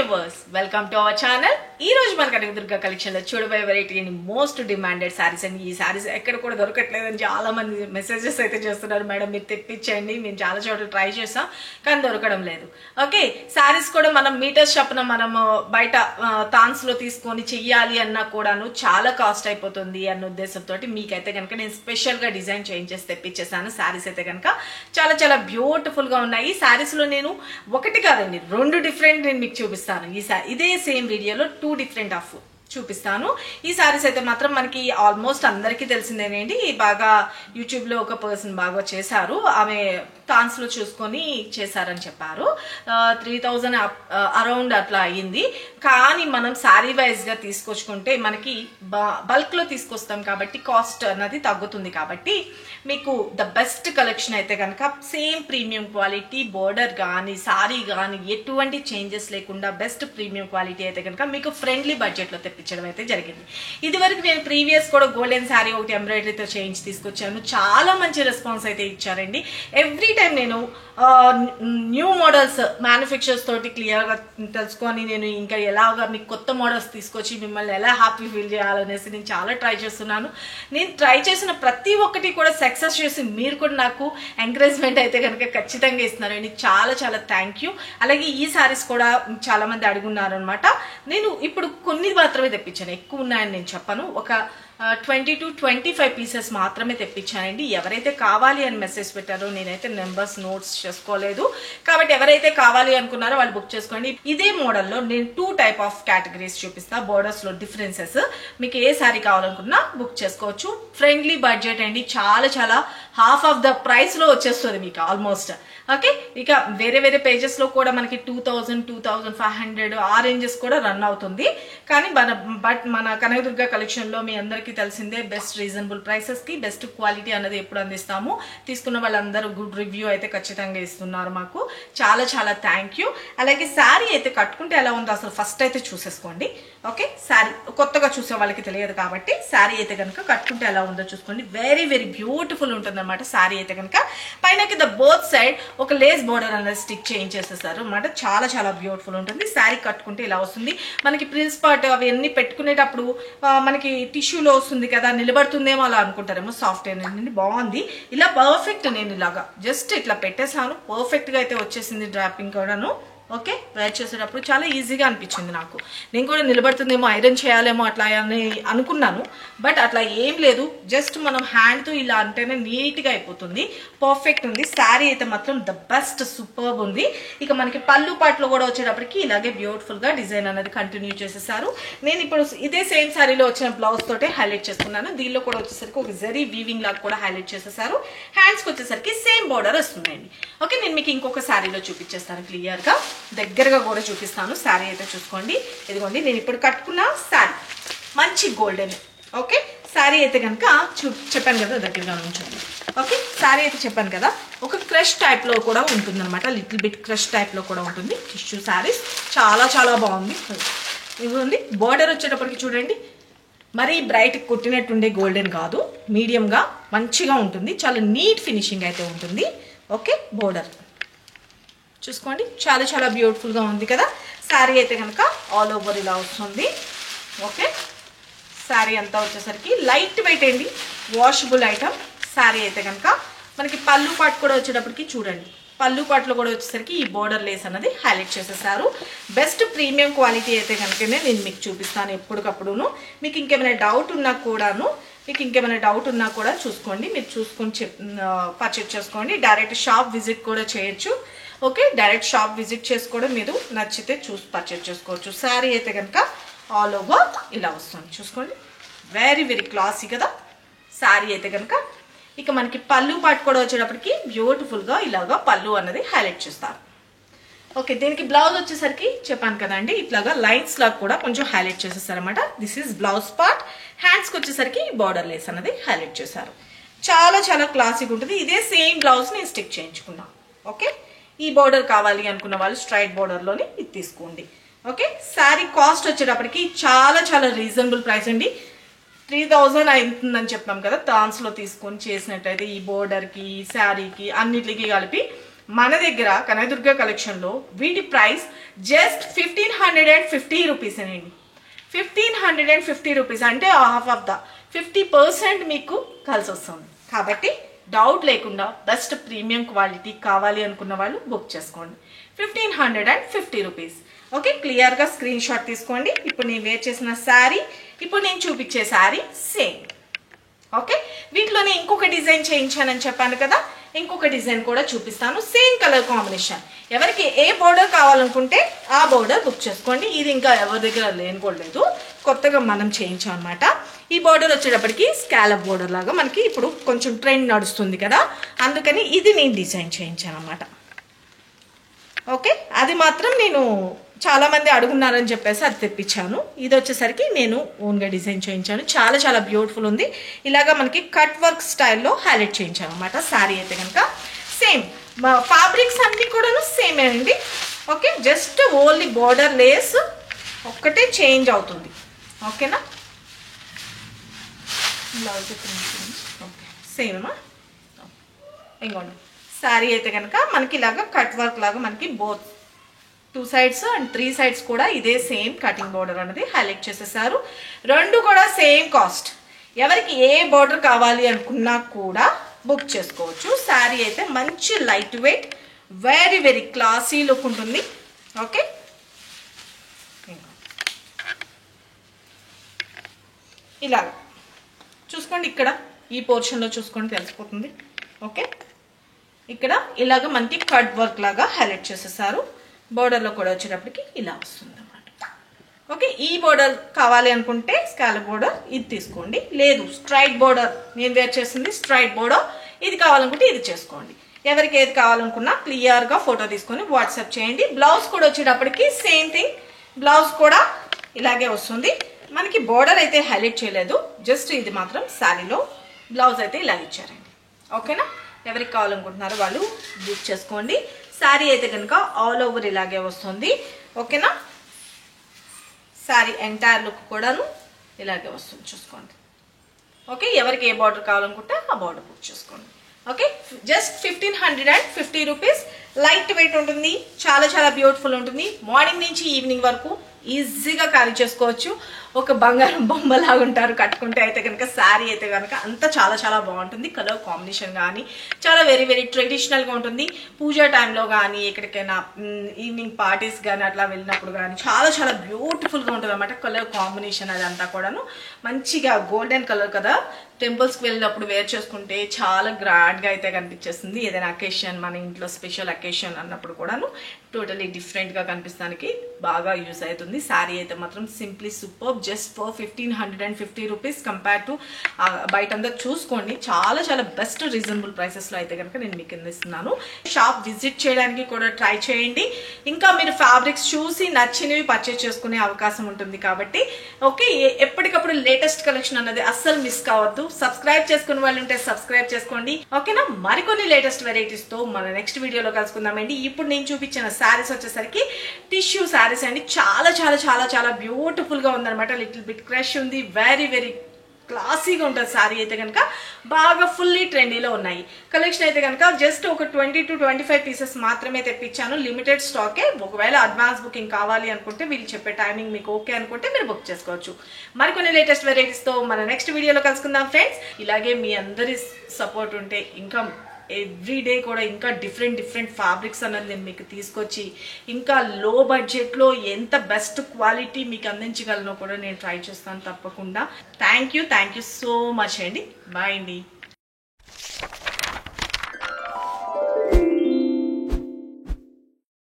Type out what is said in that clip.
Viewers welcome to our channel. ఈ రోజు మన కనకదుర్గ కలెక్షన్ లో చూడబోయే variety and most demanded saris అండి. ఈ సారీస్ ఎక్కడ కూడా దొరకట్లేదని చాలా మంది మెసేజెస్ అయితే చేస్తున్నారు. మేడం మీరు తెప్పించండి, మేము చాలా చోట్ల ట్రై చేసాం కానీ దొరకడం లేదు. ఓకే, సారీస్ కూడా మనం మీటర్స్ షాప్న మనం బయట తాన్స్ లో తీసుకొని చెయ్యాలి అన్నా కూడాను చాలా కాస్ట్ అయిపోతుంది అన్న ఉద్దేశంతో మీకైతే కనుక నేను స్పెషల్ గా డిజైన్ చేంజ్ చేసి తెప్పించేసాను. సారీస్ అయితే కనుక చాలా చాలా బ్యూటిఫుల్ గా ఉన్నాయి. ఈ సారీస్ లో నేను ఒకటి కాదండి, రెండు డిఫరెంట్ నేను మీకు చూపిస్తాను. ఇదే సేమ్ వీడియోలో 2 డిఫరెంట్ ఆఫ్ చూపిస్తాను. ఈ సారీస్ అయితే మాత్రం మనకి ఆల్మోస్ట్ అందరికీ తెలిసిందేనండి. బాగా యూట్యూబ్ లో ఒక పర్సన్ బాగా చేశారు, ఆమె తాన్స్ లో చూసుకొని చేశారని చెప్పారు. 3000 అరౌండ్ అట్లా అయ్యింది. కానీ మనం శారీ వైజ్ గా తీసుకొచ్చుకుంటే మనకి బల్క్ లో తీసుకొస్తాం కాబట్టి కాస్ట్ అన్నది తగ్గుతుంది. కాబట్టి మీకు ద బెస్ట్ కలెక్షన్ అయితే కనుక సేమ్ ప్రీమియం క్వాలిటీ, బోర్డర్ కానీ సారీ కానీ ఎటువంటి చేంజెస్ లేకుండా బెస్ట్ ప్రీమియం క్వాలిటీ అయితే కనుక మీకు ఫ్రెండ్లీ బడ్జెట్ లో తెప్పించడం అయితే జరిగింది. ఇది వరకు నేను ప్రీవియస్ కూడా గోల్డెన్ శారీ ఒకటి ఎంబ్రాయిడరీతో చేంజ్ తీసుకొచ్చాను. చాలా మంచి రెస్పాన్స్ అయితే ఇచ్చారండి. ఎవ్రీ టైం నేను న్యూ మోడల్స్ మ్యానుఫ్యాక్చర్స్ తోటి క్లియర్ గా తెలుసుకొని నేను ఇంకా ఎలాగా మీకు కొత్త మోడల్స్ తీసుకొచ్చి మిమ్మల్ని ఎలా హ్యాపీ ఫీల్ చేయాలనేసి నేను చాలా ట్రై చేస్తున్నాను. నేను ట్రై చేసిన ప్రతి ఒక్కటి కూడా సక్సెస్ చేసి మీరు కూడా నాకు ఎంకరేజ్మెంట్ అయితే కనుక ఖచ్చితంగా ఇస్తున్నారండి. చాలా చాలా థ్యాంక్ యూ. అలాగే ఈ సారీస్ కూడా చాలా మంది అడుగున్నారు అనమాట. నేను ఇప్పుడు కొన్ని మాత్రమే తెప్పించాను, ఎక్కువ ఉన్నాయని నేను చెప్పను. ఒక 20 to 25 పీసెస్ మాత్రమే తెప్పించానండి. ఎవరైతే కావాలి అని మెసేజ్ పెట్టారో నేనైతే నెంబర్స్ నోట్స్ చేసుకోలేదు. కాబట్టి ఎవరైతే కావాలి అనుకున్నారో వాళ్ళు బుక్ చేసుకోండి. ఇదే మోడల్లో నేను 2 టైప్ ఆఫ్ కేటగిరీస్ చూపిస్తా. బోర్డర్స్ లో డిఫరెన్సెస్ మీకు ఏ సారీ కావాలనుకున్నా బుక్ చేసుకోవచ్చు. ఫ్రెండ్లీ బడ్జెట్ అండి, చాలా చాలా హాఫ్ ఆఫ్ ద ప్రైస్ లో వచ్చేస్తుంది మీకు ఆల్మోస్ట్. ఓకే, ఇక వేరే వేరే పేజెస్ లో కూడా మనకి 2000, 2500 ఆ రేంజెస్ కూడా రన్ అవుతుంది. కానీ మన కనకదుర్గ కలెక్షన్ లో మీ అందరికీ తెలిసిందే బెస్ట్ రీజనబుల్ ప్రైసెస్ కి బెస్ట్ క్వాలిటీ అన్నది ఎప్పుడు అందిస్తాము. తీసుకున్న వాళ్ళందరూ గుడ్ రివ్యూ అయితే ఖచ్చితంగా ఇస్తున్నారు మాకు. చాలా చాలా థ్యాంక్ యూ. అలాగే శారీ అయితే కట్టుకుంటే ఎలా ఉందో అసలు ఫస్ట్ అయితే చూసేసుకోండి. ఓకే, శారీ కొత్తగా చూసే వాళ్ళకి తెలియదు కాబట్టి శారీ అయితే కనుక కట్టుకుంటే ఎలా ఉందో చూసుకోండి. వెరీ వెరీ బ్యూటిఫుల్ ఉంటుంది అనమాట. శారీ అయితే కనుక పైనకి ద బోత్ సైడ్ ఒక లేస్ బోర్డర్ అనేది స్టిక్ చేయించేసేసారు అనమాట. చాలా చాలా బ్యూటిఫుల్ ఉంటుంది. శారీ కట్టుకుంటే ఇలా వస్తుంది. మనకి ప్రిన్స్ పార్ట్ అవన్నీ పెట్టుకునేటప్పుడు మనకి టిష్యూలో వస్తుంది కదా, నిలబడుతుందేమో అలా అనుకుంటారేమో. సాఫ్ట్ అనేది బాగుంది. ఇలా పర్ఫెక్ట్ నేను ఇలాగా జస్ట్ ఇట్లా పెట్టేసాను, పర్ఫెక్ట్ గా అయితే వచ్చేసింది డ్రాపింగ్ కూడాను. ఓకే, వేర్ చేసేటప్పుడు చాలా ఈజీగా అనిపించింది నాకు. నేను కూడా నిలబడుతుందేమో, ఐరన్ చేయాలేమో అట్లా అని అనుకున్నాను. బట్ అట్లా ఏం లేదు, జస్ట్ మనం హ్యాండ్తో ఇలా అంటేనే నీట్గా అయిపోతుంది. పర్ఫెక్ట్ ఉంది. శారీ అయితే మాత్రం ద బెస్ట్ సూపర్బ్ ఉంది. ఇక మనకి పళ్ళు పాటలో కూడా వచ్చేటప్పటికి ఇలాగే బ్యూటిఫుల్గా డిజైన్ అనేది కంటిన్యూ చేసేసారు. నేను ఇప్పుడు ఇదే సేమ్ శారీలో వచ్చిన బ్లౌజ్ తోటే హైలైట్ చేసుకున్నాను. దీనిలో కూడా వచ్చేసరికి ఒక జరీ వీవింగ్ లాగా కూడా హైలైట్ చేసేసారు. హ్యాండ్స్కి వచ్చేసరికి సేమ్ బోర్డర్ వస్తుందండి. ఓకే, నేను మీకు ఇంకొక శారీలో చూపించేస్తాను క్లియర్గా, దగ్గరగా కూడా చూపిస్తాను. శారీ అయితే చూసుకోండి. ఇదిగోండి నేను ఇప్పుడు కట్టుకున్న శారీ మంచి గోల్డెన్. ఓకే, శారీ అయితే కనుక చెప్పాను కదా దగ్గరగా ఉంచండి. ఓకే, శారీ అయితే చెప్పాను కదా ఒక క్రష్ టైప్ లో కూడా ఉంటుంది అనమాట. లిటిల్ బిట్ క్రష్ టైప్ లో కూడా ఉంటుంది. టిష్యూ శారీస్ చాలా చాలా బాగుంది. ఇదిగోండి బోర్డర్ వచ్చేటప్పటికి చూడండి, మరీ బ్రైట్ కుట్టినట్టుండే గోల్డెన్ కాదు, మీడియంగా మంచిగా ఉంటుంది. చాలా నీట్ ఫినిషింగ్ అయితే ఉంటుంది. ఓకే, బోర్డర్ చూసుకోండి, చాలా చాలా బ్యూటిఫుల్గా ఉంది కదా. శారీ అయితే కనుక ఆల్ ఓవర్ ఇలా వస్తుంది. ఓకే, శారీ అంతా వచ్చేసరికి లైట్ వెయిట్ అండి, వాషబుల్ ఐటమ్. శారీ అయితే కనుక మనకి పళ్ళు పాటు కూడా వచ్చేటప్పటికి చూడండి, పళ్ళు పాటలో కూడా వచ్చేసరికి ఈ బోర్డర్ లేస్ అన్నది హైలైట్ చేసేసారు. బెస్ట్ ప్రీమియం క్వాలిటీ అయితే కనుకనే నేను మీకు చూపిస్తాను ఎప్పటికప్పుడును. మీకు ఇంకేమైనా డౌట్ ఉన్నా కూడా చూసుకోండి, మీరు చూసుకొని పర్చేజ్ చేసుకోండి. డైరెక్ట్ షాప్ విజిట్ కూడా చేయొచ్చు. ఓకే, డైరెక్ట్ షాప్ విజిట్ చేసి కూడా మీరు నచ్చితే చూసి పర్చేజ్ చేసుకోవచ్చు. శారీ అయితే కనుక ఆల్ ఓవర్ ఇలా వస్తుంది చూసుకోండి. వెరీ వెరీ క్లాసీ కదా శారీ అయితే కనుక. ఇక మనకి పళ్ళు పాటు కూడా వచ్చేటప్పటికి బ్యూటిఫుల్గా ఇలాగా పళ్ళు అన్నది హైలైట్ చేస్తారు. ఓకే, దీనికి బ్లౌజ్ వచ్చేసరికి చెప్పాను కదండి, ఇట్లాగా లైన్స్ లాగా కూడా కొంచెం హైలైట్ చేసేసారనమాట. This is blouse part. హ్యాండ్స్కి వచ్చేసరికి బార్డర్ లేస్ అన్నది హైలైట్ చేశారు. చాలా చాలా క్లాసిక్ ఉంటుంది. ఇదే సేమ్ బ్లౌజ్ నేను స్టిక్ చేయించుకున్నాను. ఓకే, ఈ బోర్డర్ కావాలి అనుకున్న వాళ్ళు స్ట్రైట్ బోర్డర్లోని ఇది తీసుకోండి. ఓకే, శారీ కాస్ట్ వచ్చేటప్పటికి చాలా చాలా రీజనబుల్ ప్రైస్ అండి. 3000 అవుతుందని చెప్పాం కదా, తాన్స్లో తీసుకొని చేసినట్టయితే ఈ బోర్డర్కి శారీకి అన్నిటికి కలిపి మన దగ్గర కనకదుర్గ కలెక్షన్లో వీటి ప్రైస్ జస్ట్ 1550 రూపీస్ అండి. 1550 రూపీస్ అంటే హాఫ్ ఆఫ్ ద 50% మీకు కలిసి వస్తుంది. కాబట్టి డౌట్ లేకుండా బెస్ట్ ప్రీమియం క్వాలిటీ కావాలి అనుకున్న వాళ్ళు బుక్ చేసుకోండి. 1550 రూపీస్. ఓకే, క్లియర్గా స్క్రీన్ షాట్ తీసుకోండి. ఇప్పుడు నేను వేర్ చేసిన శారీ, ఇప్పుడు నేను చూపించే శారీ సేమ్. ఓకే, వీటిలోనే ఇంకొక డిజైన్ చేయించానని చెప్పాను కదా, ఇంకొక డిజైన్ కూడా చూపిస్తాను. Same colour combination. ఎవరికి ఏ బోర్డర్ కావాలనుకుంటే ఆ బోర్డర్ బుక్ చేసుకోండి. ఇది ఇంకా ఎవరి దగ్గర లేనుకోలేదు, కొత్తగా మనం చేయించాం అనమాట. ఈ బోర్డర్ వచ్చేటప్పటికి స్కాలప్ బోర్డర్ లాగా మనకి ఇప్పుడు కొంచెం ట్రెండ్ నడుస్తుంది కదా, అందుకని ఇది నేను డిజైన్ చేయించాను అనమాట. ఓకే, అది మాత్రం నేను చాలా మంది అడుగున్నారని చెప్పేసి అది తెప్పించాను. ఇది వచ్చేసరికి నేను ఓన్గా డిజైన్ చేయించాను. చాలా చాలా బ్యూటిఫుల్ ఉంది. ఇలాగా మనకి కట్ వర్క్ స్టైల్లో హైలైట్ చేయించాను అనమాట. శారీ అయితే కనుక సేమ్ ఫ్యాబ్రిక్స్ అన్నీ కూడాను సేమే అండి. Okay, just only border Lay's ఒక్కటే చేంజ్ అవుతుంది. ఓకేనా, బ్లౌజ్ ఓకే సేమ్. ఇంకోండి శారీ అయితే కనుక మనకి ఇలాగా కట్ వర్క్ లాగా మనకి బోత్ 2 sides అండ్ 3 sides కూడా ఇదే సేమ్ కటింగ్ బోర్డర్ అనేది హైలైట్ చేసేసారు. రెండు కూడా సేమ్ కాస్ట్. ఎవరికి ఏ బోర్డర్ కావాలి అనుకున్నా కూడా బుక్ చేసుకోవచ్చు. శారీ అయితే మంచి light weight, very very classy look ఉంటుంది. ఓకే, ఇలాగా చూసుకోండి, ఇక్కడ ఈ పోర్షన్లో చూసుకోండి తెలిసిపోతుంది. ఓకే, ఇక్కడ ఇలాగ మనకి కట్ వర్క్ లాగా హైలైట్ చేసేసారు. బోర్డర్లో కూడా వచ్చేటప్పటికి ఇలా వస్తుంది అన్నమాట. ఓకే, ఈ బోర్డర్ కావాలి అనుకుంటే స్కాలప్ బోర్డర్ ఇది తీసుకోండి. లేదు స్ట్రైట్ బోర్డర్, నేను వేర్ చేసింది స్ట్రైట్ బోర్డర్, ఇది కావాలనుకుంటే ఇది చేసుకోండి. ఎవరికి ఏది కావాలనుకున్నా క్లియర్గా ఫోటో తీసుకొని వాట్సాప్ చేయండి. బ్లౌజ్ కూడా వచ్చేటప్పటికి సేమ్ థింగ్, బ్లౌజ్ కూడా ఇలాగే వస్తుంది. మనకి బోర్డర్ అయితే హైలైట్ చేయలేదు, జస్ట్ ఇది మాత్రం శారీలో బ్లౌజ్ అయితే ఇలా ఇచ్చారండి. ఓకేనా, ఎవరికి కావాలనుకుంటున్నారో వాళ్ళు బుక్ చేసుకోండి. శారీ అయితే కనుక ఆల్ ఓవర్ ఇలాగే వస్తుంది. ఓకేనా, శారీ ఎంటైర్ లుక్ కూడాను ఇలాగే వస్తుంది చూసుకోండి. ఓకే, ఎవరికి ఏ బార్డర్ కావాలనుకుంటే ఆ బార్డర్ బుక్ చేసుకోండి. Okay, just 1550 rupees. Light weight ఉంటుంది, చాలా చాలా బ్యూటిఫుల్ ఉంటుంది. మార్నింగ్ నుంచి ఈవినింగ్ వరకు ఈజీగా క్యారీ చేసుకోవచ్చు. ఒక బంగారం బొమ్మలాగా ఉంటారు కట్టుకుంటే అయితే కనుక. శారీ అయితే కనుక అంతా చాలా చాలా బాగుంటుంది. కలర్ కాంబినేషన్ కానీ చాలా వెరీ వెరీ ట్రెడిషనల్గా ఉంటుంది. పూజా టైంలో కానీ ఎక్కడికైనా ఈవినింగ్ పార్టీస్ కానీ అట్లా వెళ్ళినప్పుడు కానీ చాలా చాలా బ్యూటిఫుల్గా ఉంటుంది అన్నమాట. కలర్ కాంబినేషన్ అదంతా కూడాను మంచిగా గోల్డెన్ కలర్ కదా, టెంపుల్స్కి వెళ్ళినప్పుడు వేర్ చేసుకుంటే చాలా గ్రాండ్గా అయితే కనిపించేస్తుంది. ఏదైనా అకేషన్, మన ఇంట్లో స్పెషల్ అకేషన్ అన్నప్పుడు కూడాను టోటలీ డిఫరెంట్గా కనిపిస్తానికి బాగా యూజ్ అవుతుంది. శారీ అయితే మాత్రం simply super, just for 1550 rupees. Compare to బయటంతా చూసుకోండి, చాలా చాలా బెస్ట్ రీజనబుల్ ప్రైసెస్లో అయితే కనుక నేను మీకు అందిస్తున్నాను. షాప్ విజిట్ చేయడానికి కూడా ట్రై చేయండి. ఇంకా మీరు ఫ్యాబ్రిక్స్ చూసి నచ్చినవి పర్చేస్ చేసుకునే అవకాశం ఉంటుంది కాబట్టి ఓకే, ఎప్పటికప్పుడు లేటెస్ట్ కలెక్షన్ అన్నది అస్సలు మిస్ కావద్దు. సబ్స్క్రైబ్ చేసుకునే వాళ్ళు ఉంటే సబ్స్క్రైబ్ చేసుకోండి. ఓకేనా, మరికొన్ని లేటెస్ట్ వెరైటీస్ తో మన నెక్స్ట్ వీడియోలో కలుసుకుందామండి. ఇప్పుడు నేను చూపించిన శారీస్ వచ్చేసరికి టిష్యూ శారీస్ అండి. చాలా చాలా చాలా చాలా బ్యూటిఫుల్ గా ఉందన్నమాట. లిటిల్ బిట్ క్రష్ ఉంది, వెరీ వెరీ క్లాసీగా ఉంటుంది. శారీ అయితే కనుక బాగా ఫుల్లీ ట్రెండీలో ఉన్నాయి. కలెక్షన్ అయితే కనుక జస్ట్ ఒక 20 to 25 పీసెస్ మాత్రమే తెప్పించాను. లిమిటెడ్ స్టాకే. ఒకవేళ అడ్వాన్స్ బుకింగ్ కావాలి అనుకుంటే వీళ్ళు చెప్పే టైమింగ్ మీకు ఓకే అనుకుంటే మీరు బుక్ చేసుకోవచ్చు. మరికొన్ని లేటెస్ట్ వెరైటీస్తో మన నెక్స్ట్ వీడియోలో కలుసుకుందాం ఫ్రెండ్స్. ఇలాగే మీ అందరి సపోర్ట్ ఉంటే ఇంకా ఎవ్రీ డే కూడా ఇంకా డిఫరెంట్ ఫ్యాబ్రిక్స్ అన్నది నేను మీకు తీసుకొచ్చి ఇంకా లో బడ్జెట్లో ఎంత బెస్ట్ క్వాలిటీ మీకు అందించగలనో కూడా నేను ట్రై చేస్తాను తప్పకుండా. థ్యాంక్ యూ సో మచ్ అండి. బాయ్ అండి.